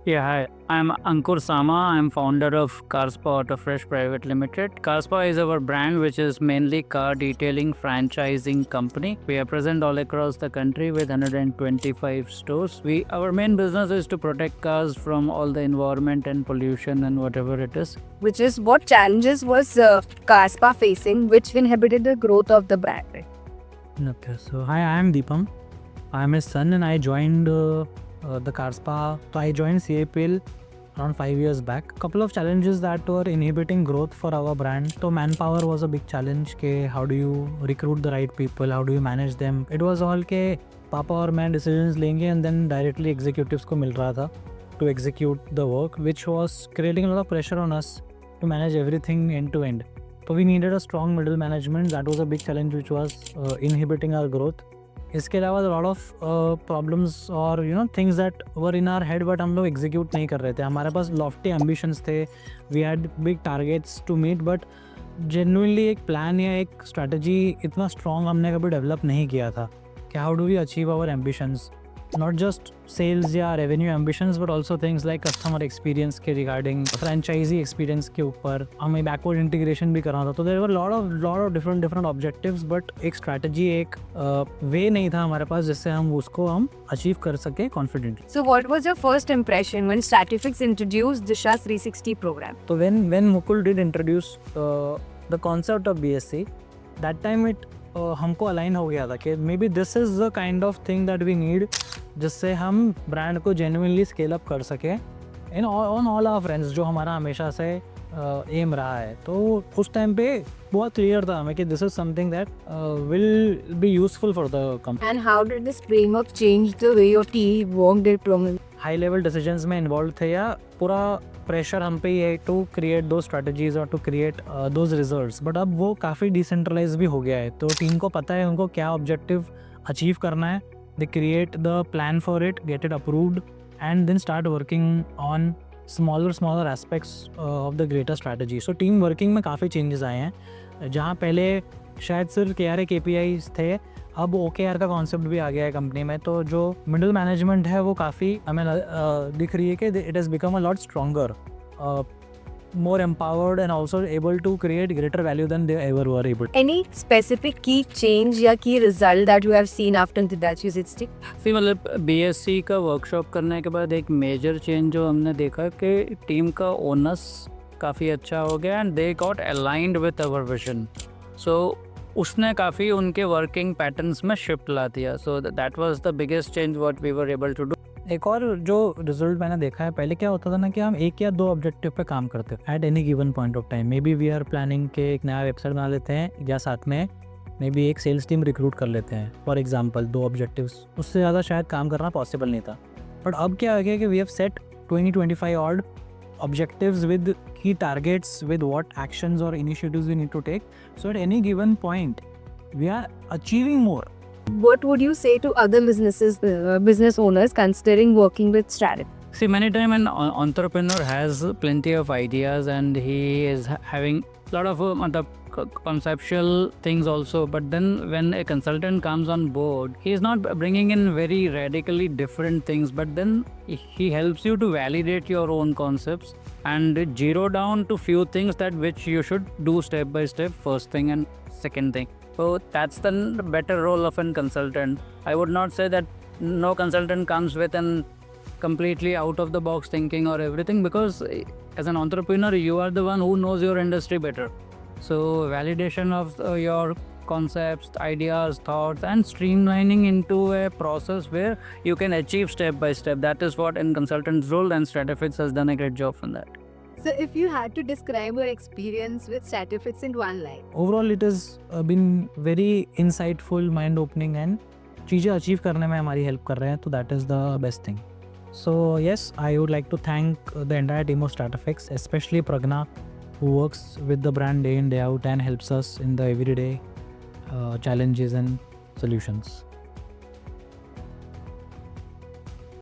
Yeah, hi. I'm Ankur Sama. I'm founder of Carspa Auto Fresh Private Limited. Carspa is our brand, which is mainly car detailing franchising company. We are present all across the country with 125 stores. Our main business is to protect cars from all the environment and pollution and whatever it is. Which is what challenges was Carspa facing, which inhibited the growth of the brand. Right? Okay, so hi, I am Deepam. I am his son and I joined the Carspa. So I joined CAPL around 5 years back. Couple of challenges that were inhibiting growth for our brand. So manpower was a big challenge. Ke how do you recruit the right people? How do you manage them? It was all ke पापा और मैं decisions लेंगे and then directly executives को मिल रहा था to execute the work, which was creating a lot of pressure on us to manage everything end to end. So we needed a strong middle management. That was a big challenge which was inhibiting our growth. इसके अलावा lot of problems और things that were in our head but हम लोग execute नहीं कर रहे थे. हमारे पास लॉफ्टी एम्बिशंस थे, we had big targets to meet, but genuinely एक प्लान या एक स्ट्रैटेजी इतना स्ट्रॉन्ग हमने कभी डेवलप नहीं किया था कि how do we achieve our ambitions, not just sales या revenue ambitions but also things like customer experience के रिगार्डिंग, फ्रेंचाइजी एक्सपीरियंस के ऊपर हमें बैकवर्ड इंटीग्रेशन भी करना था. तो there were lot of different objectives, but एक स्ट्रैटेजी, एक वे नहीं था हमारे पास जिससे हम अचीव कर सके confidently. So what was your first impression when Stratifix introduced Disha 360 program? So when Mukul did introduce the concept of BSC, that time it हमको अलाइन हो गया था कि maybe this is the kind of thing that we need जिससे हम brand को genuinely scale up कर सके in on all our friends, जो हमारा हमेशा से एम रहा है. तो उस टाइम पे बहुत क्लियर था हमें कि this is something that will be useful for the company. And how did this framework change the way your team worked at Promo? High level decisions में इन्वॉल्व थे या पूरा प्रेशर हम पे ही है टू क्रिएट दो स्ट्रेटजीज और to create those results, but अब वो काफ़ी डिसेंट्रलाइज भी हो गया है. तो टीम को पता है उनको क्या ऑब्जेक्टिव अचीव करना है. They create the plan for it, get it approved and then start working on smaller aspects of the greater strategy. So team working में काफ़ी चेंजेस आए हैं. जहाँ पहले शायद सिर्फ KRA-KPIs थे, अब OKR का कॉन्सेप्ट भी आ गया है कंपनी में. तो जो मिडिल मैनेजमेंट है वो काफ़ी हमें दिख रही है कि it has become a lot stronger, more empowered and also able to create greater value than they ever were able. Any specific key change या key result that you have seen after the Disha 360? फिर मतलब BSc का workshop करने के बाद एक major change जो हमने देखा कि टीम का ओनर्स काफ़ी अच्छा हो गया and they got aligned with our vision. So उसने काफ़ी उनके वर्किंग पैटर्न्स में शिफ्ट ला दिया. So that was the biggest change what we were able to do. एक और जो रिजल्ट मैंने देखा है, पहले क्या होता था ना कि हम एक या दो ऑब्जेक्टिव पे काम करते हैं at any given point of time. Maybe we are planning के एक नया वेबसाइट बना लेते हैं या साथ में मे बी एक सेल्स टीम रिक्रूट कर लेते हैं फॉर एग्जांपल, दो ऑब्जेक्टिव्स, उससे ज़्यादा शायद काम करना पॉसिबल नहीं था. बट अब क्या हो गया कि we have set 20-25 odd objectives with key targets, with what actions or initiatives we need to take. So at any given point, we are achieving more. What would you say to other business owners considering working with Stratifix? See, many times an entrepreneur has plenty of ideas and he is having a lot of conceptual things also, but then when a consultant comes on board, he is not bringing in very radically different things, but then he helps you to validate your own concepts and zero down to few things that which you should do step by step, first thing and second thing. So that's the better role of a consultant. I would not say that no consultant comes with an completely out of the box thinking or everything, because as an entrepreneur you are the one who knows your industry better. So validation of your concepts, ideas, thoughts and streamlining into a process where you can achieve step by step, that is what in consultant's role, and Stratifix has done a great job on that. So if you had to describe your experience with Stratifix in one line. Overall it has been very insightful, mind opening and चीज़ें achieve करने में हमारी help कर रहे हैं. तो that is the best thing. So yes, I would like to thank the entire team of Stratifix, especially Pragna, who works with the brand day in day out and helps us in the everyday challenges and solutions.